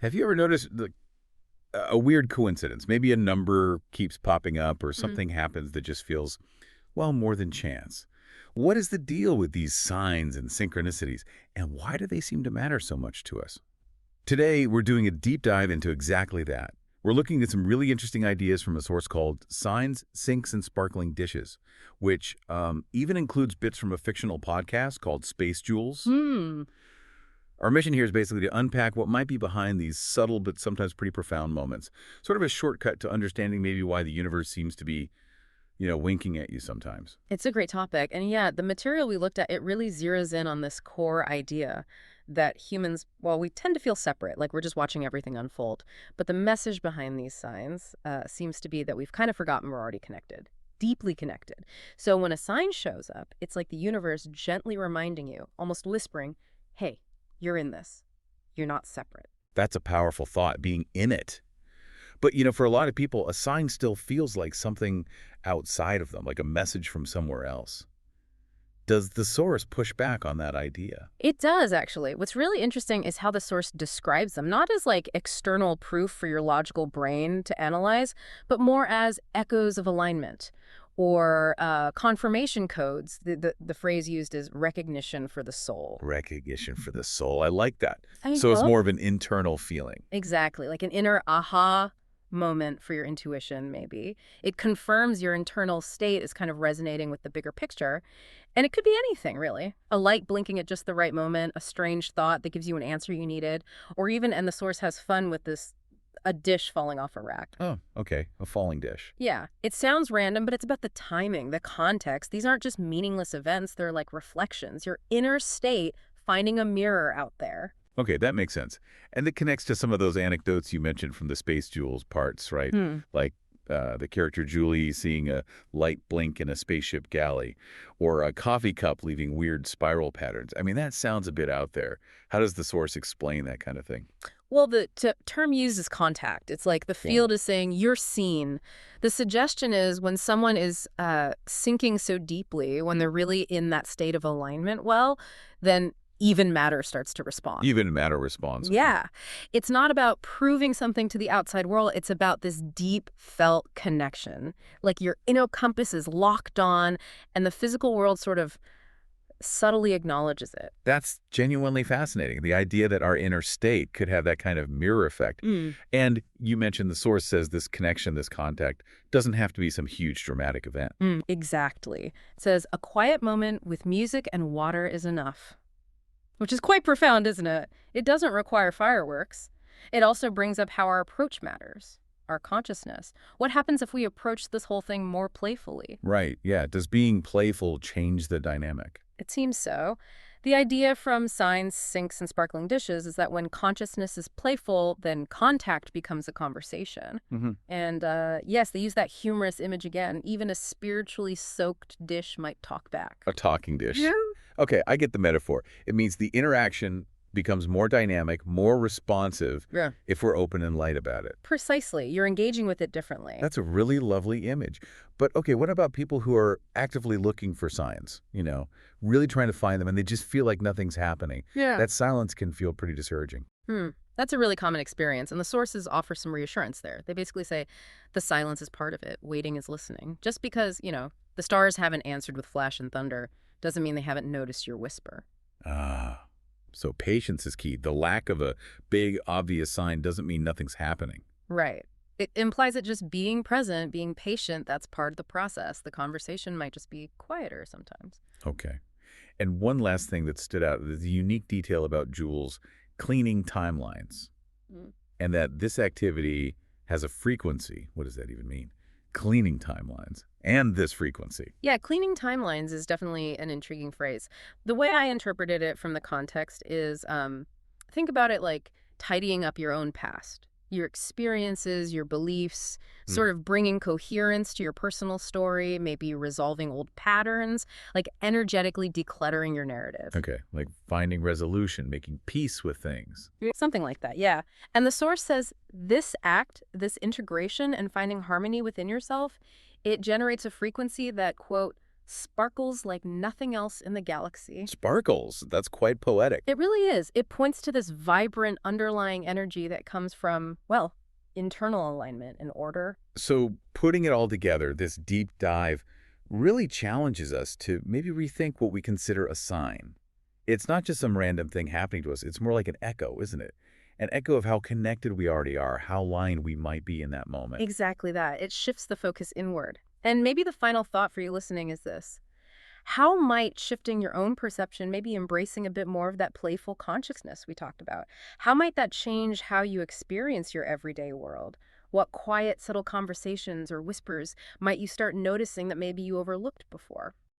Have you ever noticed a weird coincidence? Maybe a number keeps popping up or Mhm. something happens that just feels, well, more than chance. What is the deal with these signs and synchronicities, and why do they seem to matter so much to us? Today, we're doing a deep dive into exactly that. We're looking at some really interesting ideas from a source called Signs, Sinks, and Sparkling Dishes, which even includes bits from a fictional podcast called Space Jules. Hmm. Our mission here is basically to unpack what might be behind these subtle but sometimes pretty profound moments. Sort of a shortcut to understanding maybe why the universe seems to be, winking at you sometimes. It's a great topic. And yeah, the material we looked at, it really zeroes in on this core idea that humans, well, we tend to feel separate, like we're just watching everything unfold. But the message behind these signs seems to be that we've kind of forgotten we're already connected, deeply connected. So when a sign shows up, it's like the universe gently reminding you, almost whispering, hey, you're in this. You're not separate. That's a powerful thought, being in it. But, for a lot of people, a sign still feels like something outside of them, like a message from somewhere else. Does the source push back on that idea? It does, actually. What's really interesting is how the source describes them, not as like external proof for your logical brain to analyze, but more as echoes of alignment or confirmation codes. The phrase used is recognition for the soul. Recognition for the soul. I like that. I mean, So it's both. more of an internal feeling. Exactly, like an inner aha moment for your intuition, maybe. It confirms your internal state is kind of resonating with the bigger picture. And it could be anything, really. A light blinking at just the right moment, a strange thought that gives you an answer you needed, or even, and the source has fun with this, a dish falling off a rack. Oh, okay. A falling dish. Yeah, it sounds random, but it's about the timing, the context. These aren't just meaningless events, they're like reflections, your inner state finding a mirror out there. Okay, that makes sense. And it connects to some of those anecdotes you mentioned from the Space Jewels parts, right? Hmm. Like the character Julie seeing a light blink in a spaceship galley, or a coffee cup leaving weird spiral patterns. I mean, that sounds a bit out there. How does the source explain that kind of thing? Well, the term used is contact. It's like the Yeah. field is saying you're seen. The suggestion is when someone is sinking so deeply, when they're really in that state of alignment, well, then even matter starts to respond. Even matter responds. Yeah. It's not about proving something to the outside world. It's about this deep felt connection. Like your inner compass is locked on and the physical world sort of subtly acknowledges it. That's genuinely fascinating. The idea that our inner state could have that kind of mirror effect. Mm. And you mentioned the source says this connection, this contact, doesn't have to be some huge dramatic event. Exactly. It says, a quiet moment with music and water is enough. Which is quite profound, isn't it? It doesn't require fireworks. It also brings up how our approach matters, our consciousness. What happens if we approach this whole thing more playfully? Right, yeah. Does being playful change the dynamic? It seems so. The idea from Signs, Sinks, and Sparkling Dishes is that when consciousness is playful, then contact becomes a conversation. Mm-hmm. And yes, they use that humorous image again. Even a spiritually soaked dish might talk back. A talking dish. Yeah. Okay, I get the metaphor. It means the interaction becomes more dynamic, more responsive Yeah. if we're open and light about it. Precisely. You're engaging with it differently. That's a really lovely image. But okay, what about people who are actively looking for signs, really trying to find them and they just feel like nothing's happening? Yeah. That silence can feel pretty discouraging. That's a really common experience, and the sources offer some reassurance there. They basically say the silence is part of it, waiting is listening. Just because, the stars haven't answered with flash and thunder doesn't mean they haven't noticed your whisper. Ah, so patience is key. The lack of a big, obvious sign doesn't mean nothing's happening. Right. It implies that just being present, being patient, that's part of the process. The conversation might just be quieter sometimes. Okay. And one last thing that stood out, the unique detail about Jules cleaning timelines, Mm. and that this activity has a frequency. What does that even mean? Cleaning timelines and this frequency. Yeah, cleaning timelines is definitely an intriguing phrase. The way I interpreted it from the context is think about it like tidying up your own past, your experiences, your beliefs, sort of bringing coherence to your personal story, maybe resolving old patterns, like energetically decluttering your narrative. Okay, like finding resolution, making peace with things. Something like that, yeah. And the source says this act, this integration and finding harmony within yourself, it generates a frequency that, quote, sparkles like nothing else in the galaxy. Sparkles. That's quite poetic. It really is. It points to this vibrant underlying energy that comes from, well, internal alignment and order. So putting it all together, this deep dive really challenges us to maybe rethink what we consider a sign. It's not just some random thing happening to us. It's more like an echo, isn't it? An echo of how connected we already are, how aligned we might be in that moment. Exactly that. It shifts the focus inward. And maybe the final thought for you listening is this. How might shifting your own perception, maybe embracing a bit more of that playful consciousness we talked about, how might that change how you experience your everyday world? What quiet, subtle conversations or whispers might you start noticing that maybe you overlooked before?